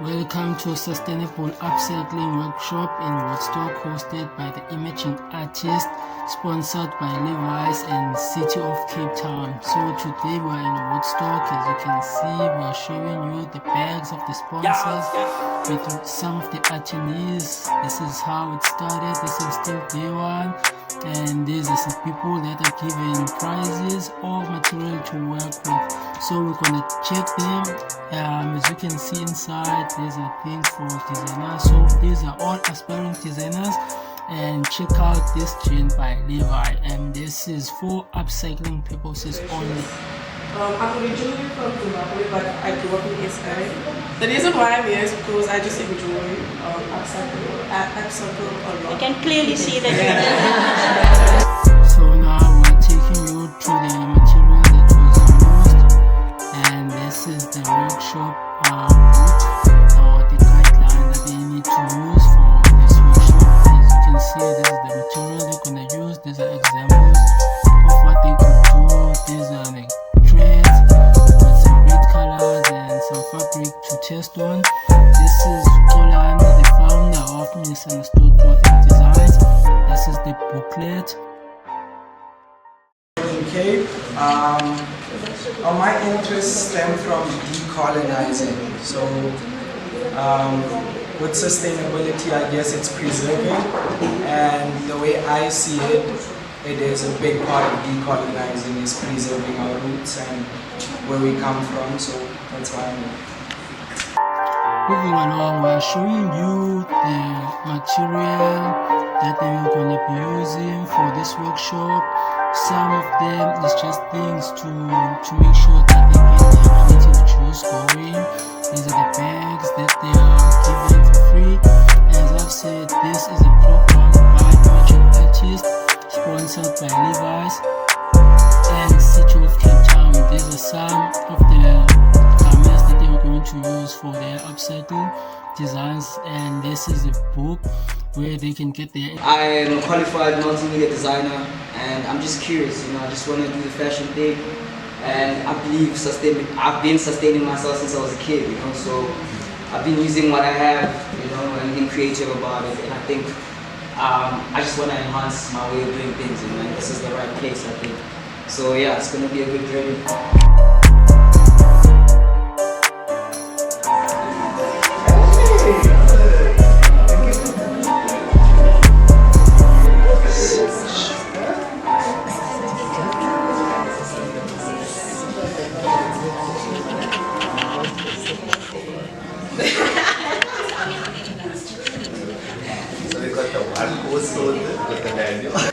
Welcome to Sustainable Upcycling Workshop in Woodstock, hosted by the Emerging Artist, sponsored by Levi'S and City of Cape Town. So today we are in Woodstock. As you can see, we are showing you the bags of the sponsors with some of the attendees. This is how it started. This is still day one, and these are some people that are given prizes or material to work with. So we're gonna check them. As you can see inside, there's a thing for designers. So these are all aspiring designers, and check out this jean by Levi, and this is for upcycling purposes only. I'm originally from Zimbabwe, but I grew up in SA. The reason why I'm here is because I just enjoy upcycle a lot. I can clearly see that you're So now we're taking you to the material that was used, and this is the workshop book or the guideline that they need to use for this workshop. As you can see, this is the material they're going to use. These are examples of what they could do. These are the threads with some red colors and some fabric to test on. This is Olani, the founder of Misunderstood Clothing Designs. This is the booklet. Okay, my interests stem from decolonizing. So with sustainability, I guess it's preserving, and the way I see it, it is a big part of decolonizing is preserving our roots and where we come from. So that's why I'm here. Moving along, we're showing you the material that we're going to be using for this workshop. Some of them is just things to make sure that they get their creative juice going. These are the bags that they are given for free. As I've said, this is a program by Emerging Artist, sponsored by Levi'S and City of Cape Town. These are some of the garments that they are going to use for their upcycle designs, and this is a book where they can get their... I am a qualified multimedia designer, and I'm just curious, I just want to do the fashion thing, and I believe I've been sustaining myself since I was a kid, so I've been using what I have, and being creative about it, and I think I just want to enhance my way of doing things, and this is the right place, I think. So yeah, it's going to be a good journey.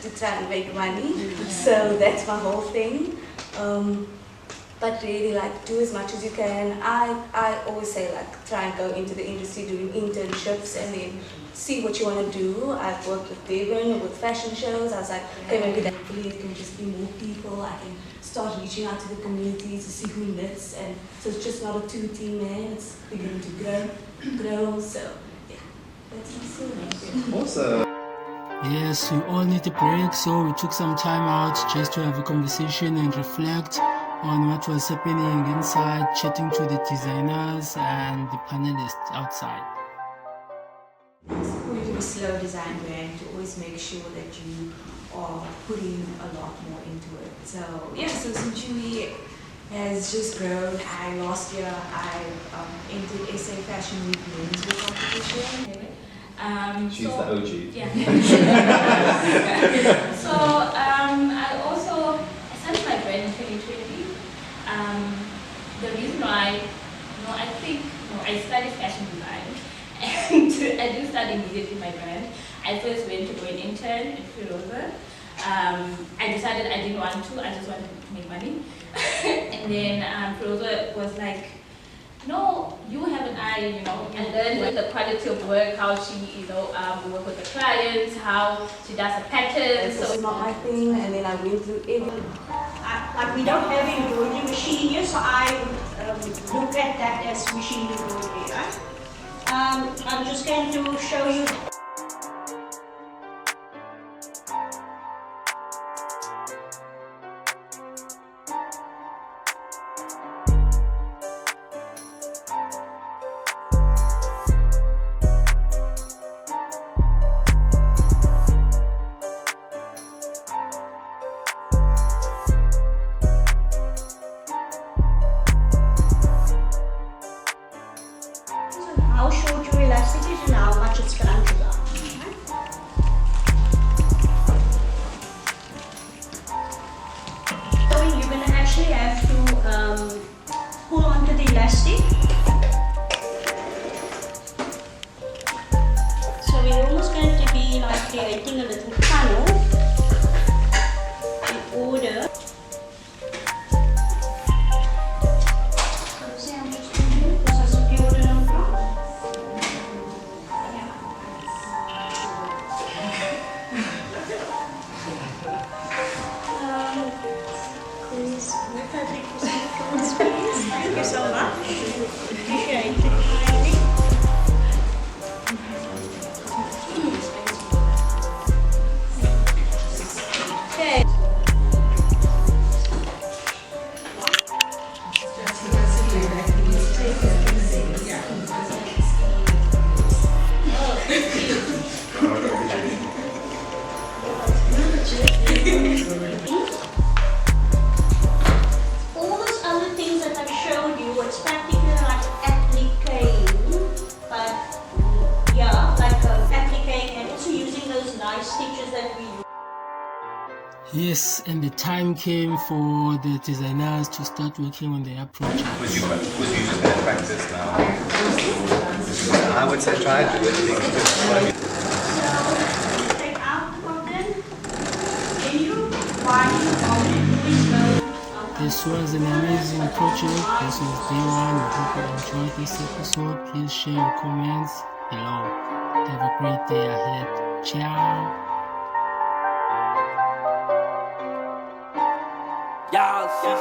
to try and make money, so that's my whole thing. But really, do as much as you can. I always say, try and go into the industry doing internships and then see what you want to do. I've worked with Devon, with fashion shows. I was like, okay, maybe that it can just be more people. I can start reaching out to the community to see who knits, and so it's just not a two-team man. It's beginning to grow. So yeah, that's my story. Awesome. Yes, we all need a break, so we took some time out just to have a conversation and reflect on what was happening inside, chatting to the designers and the panelists outside. When you do a slow design brand, to always make sure that you are putting a lot more into it. So yeah, so Chui has just grown. Last year I entered SA Fashion Week menswear competition. She's the OG. Yeah. So I started my brand in 2020. The reason why, I think, I studied fashion design, and I didn't start immediately my brand. I first went to go an intern in Firoza. I decided I didn't want to. I just wanted to make money, and then Firoza was like, no, you have an eye, and then with the quality of work, how she, work with the clients, how she does the patterns. So it's not my thing, and then I went through everything. We don't have an embroidery machine here, so I look at that as machine embroidery, right? I'm just going to show you. how short your elastic is and how much its crunches are. So you're going to actually have to pull onto the elastic. So we're almost going to be like creating a little funnel in order. Thank you so much. Appreciate it. Okay. All those other things that I've shown you, it's practically like appliquing, but yeah, like appliquing and also using those nice stitches that we use. Yes, and the time came for the designers to start working on their project. Would you just been in practice now? I would say try to do it. Take out the cotton, then you wind all the This was an amazing project. This is day one. I hope you enjoyed this episode. Please share your comments below. Have a great day ahead. Ciao.